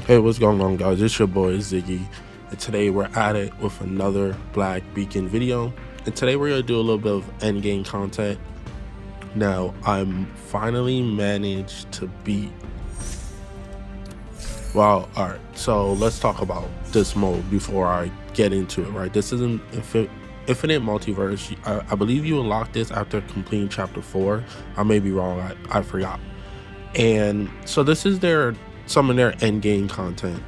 Hey, what's going on, guys? It's your boy Ziggy, and today we're at it with another Black Beacon video. And today we're gonna do a little bit of endgame content. Now, I'm finally managed to beat. Well, all right. So let's talk about this mode before I get into it. Right, this isn't Infinite Multiverse. I believe you unlock this after completing Chapter 4. I may be wrong. I forgot. And so this is some of their endgame content.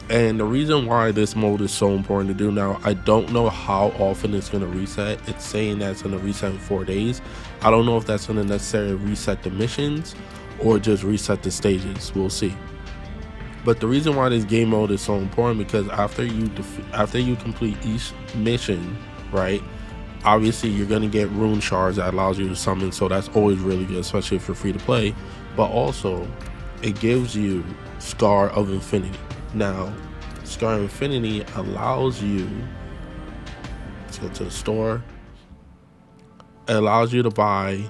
And the reason why this mode is so important to do now, I don't know how often it's going to reset. It's saying that it's going to reset in 4 days. I don't know if that's going to necessarily reset the missions or just reset the stages. We'll see. But the reason why this game mode is so important, because after you complete each mission, right, obviously you're going to get rune shards that allows you to summon. So that's always really good, especially if you're free to play. But also it gives you Scar of Infinity. Now, Scar of Infinity allows you, let's go to the store. It allows you to buy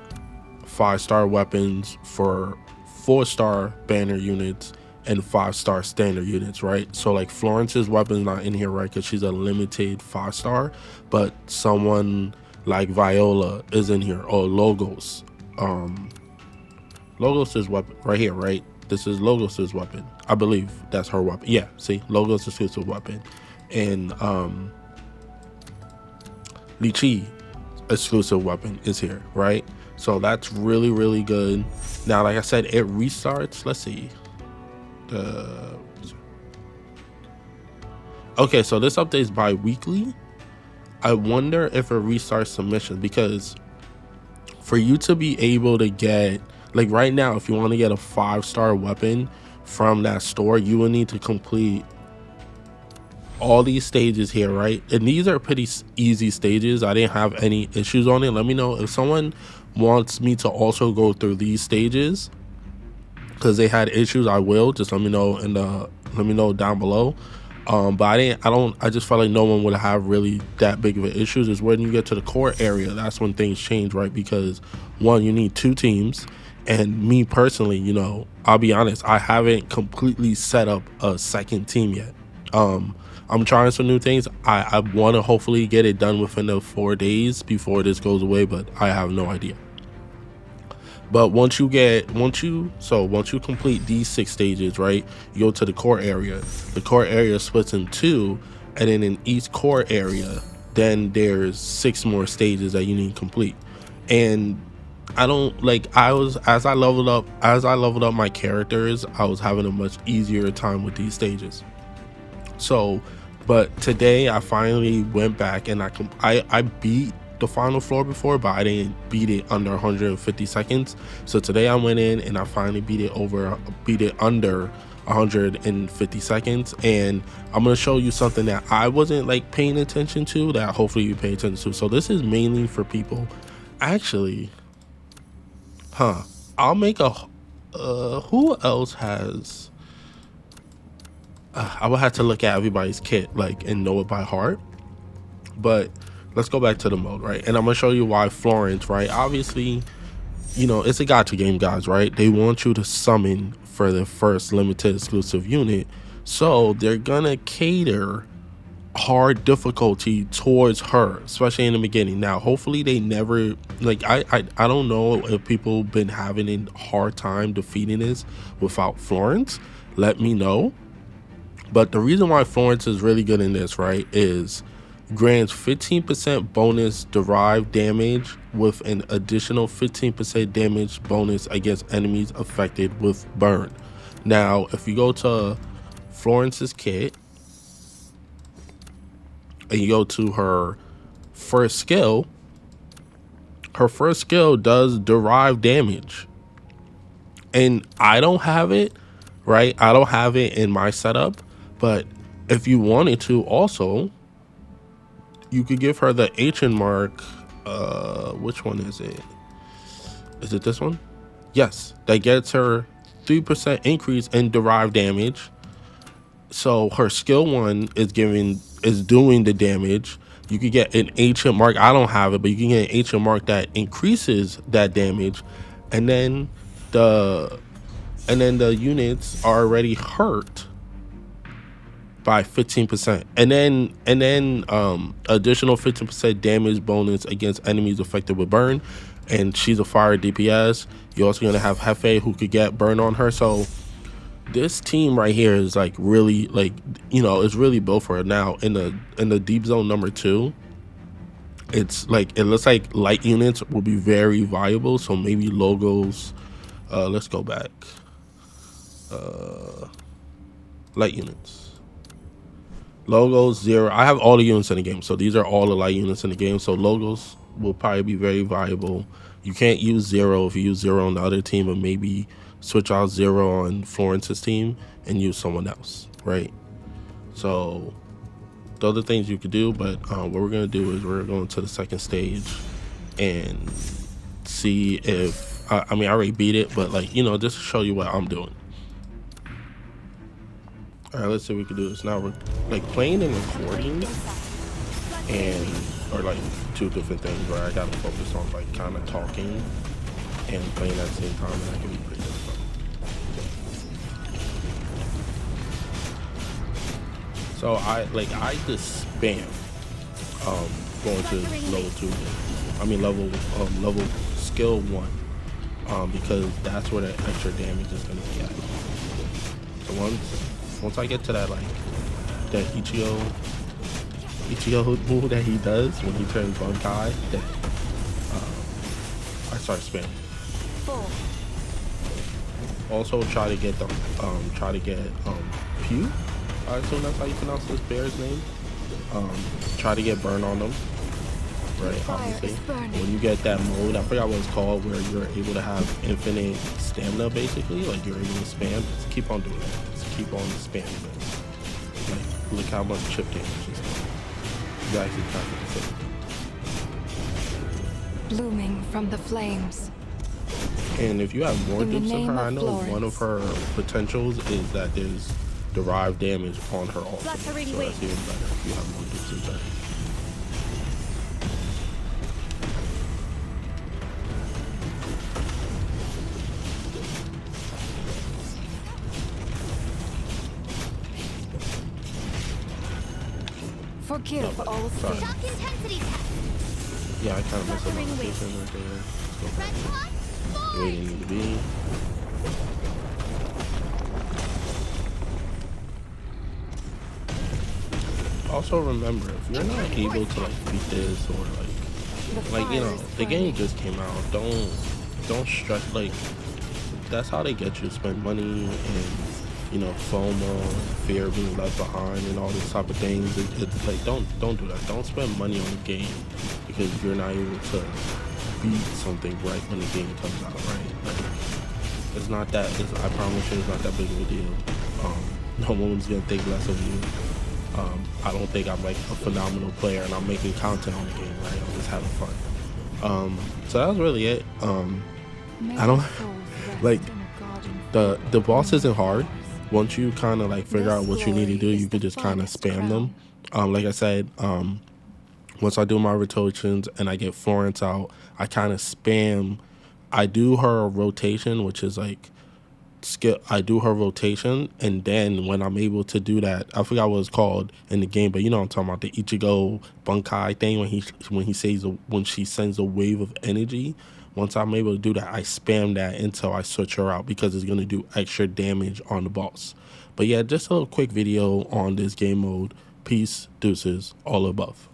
5-star weapons for 4-star banner units and 5-star standard units, right? So like Florence's weapon's not in here, right? Because she's a limited 5-star, but someone like Viola is in here, or Logos. Logos' weapon right here, right? This is Logos' weapon. I believe that's her weapon. Yeah, see, Logos' exclusive weapon. And Lychee exclusive weapon is here, right? So that's really, really good. Now, like I said, it restarts. Let's see. Okay, so this update is bi-weekly. I wonder if it restarts submissions, because for you to be able to get, like right now, if you want to get a 5-star weapon from that store, you will need to complete all these stages here, right? And these are pretty easy stages. I didn't have any issues on it. Let me know if someone wants me to also go through these stages because they had issues. I will just let me know, and let me know down below. But I just felt like no one would have really that big of an issues. Is when you get to the core area, that's when things change, right? Because one, you need 2 teams, and me personally, I'll be honest, I haven't completely set up a second team yet. I'm trying some new things. I want to hopefully get it done within the 4 days before this goes away, but I have no idea. But once you complete these 6 stages, right, you go to the core area. The core area splits in 2, and then in each core area, then there's 6 more stages that you need to complete. And I don't like, as I leveled up my characters, I was having a much easier time with these stages. So, but today I finally went back and I beat the final floor before, but I didn't beat it under 150 seconds. So today I went in and I finally beat it under 150 seconds. And I'm going to show you something that I wasn't like paying attention to, that hopefully you pay attention to. So this is mainly for people. Actually, I'll make a, who else has, I would have to look at everybody's kit like and know it by heart. But let's go back to the mode, right? And I'm gonna show you why Florence, right? Obviously, it's a gacha game, guys, right? They want you to summon for the first limited exclusive unit, so they're gonna cater hard difficulty towards her, especially in the beginning. Now, hopefully they never, like, I don't know if people been having a hard time defeating this without Florence. Let me know. But the reason why Florence is really good in this, right, is grants 15% bonus derived damage with an additional 15% damage bonus against enemies affected with burn. Now, if you go to Florence's kit and you go to her first skill does derive damage. And I don't have it, right? I don't have it in my setup. But if you wanted to also, you could give her the ancient mark. Which one is it? Is it this one? Yes, that gets her 3% increase in derived damage. So her skill 1 is doing the damage. You could get an ancient mark. I don't have it, but you can get an ancient mark that increases that damage. And then and then the units are already hurt by 15%, and then additional 15% damage bonus against enemies affected with burn. And she's a fire DPS. You're also gonna have Hefe, who could get burn on her. So this team right here is like really, like, you know, it's really built for it. Now in the deep zone number 2, it's like, it looks like light units will be very viable. So maybe logos, let's go back, light units. Logos 0. I have all the units in the game, so these are all the light units in the game. So logos will probably be very viable. You can't use 0 if you use 0 on the other team, but maybe switch out 0 on Florence's team and use someone else, right? So those are things you could do, but what we're gonna do is we're going to the second stage and see if I mean, I already beat it, but, like, you know, just to show you what I'm doing. All right, let's see if we can do this. Now we're like playing and recording, and or like two different things where I gotta focus on like kind of talking and playing at the same time, and that can be pretty difficult. So I just spam going to level 2. I mean level skill 1, because that's where the extra damage is gonna be at. So once I get to that, like, that Ichigo move that he does when he turns Bankai, that I start spamming. Also try to get Pew. I assume that's how you pronounce this bear's name. Try to get burn on them. Right, obviously. When you get that mode, I forgot what it's called, where you're able to have infinite stamina, basically. Like, you're able to spam. Just keep on doing that. Just keep on spamming it. Like, look how much chip damage is doing. You actually can't get the blooming from the flames. And if you have more dupes than her, I know Florence. one of her potentials is that there's derived damage on her ultimate. So that's even better if you have more dupes than her. Forgive all sins. Yeah, I kind of messed up my position right there. Let's go back to where you need to be. Also remember, if you're not able to like beat this or like you know, the game just came out. Don't stress. Like, that's how they get you to spend money, and you know, FOMO, fear of being left behind, and all these type of things. It's like, don't do that. Don't spend money on the game because you're not able to beat something right when the game comes out, right? Like, it's not that. I promise you, it's not that big of a deal. No one's gonna think less of you. I don't think I'm like a phenomenal player, and I'm making content on the game, right? I'm just having fun. So that was really it. I don't like the boss isn't hard. Once you kind of like figure out what you need to do, you could just kind of spam them. Like I said, once I do my rotations and I get Florence out, I kind of spam. I do her rotation, which is like skill. I do her rotation, and then when I'm able to do that, I forgot what it's called in the game, but you know what I'm talking about, the Ichigo Bankai thing, when she sends a wave of energy. Once I'm able to do that, I spam that until I switch her out, because it's going to do extra damage on the boss. But yeah, just a little quick video on this game mode. Peace, deuces, all above.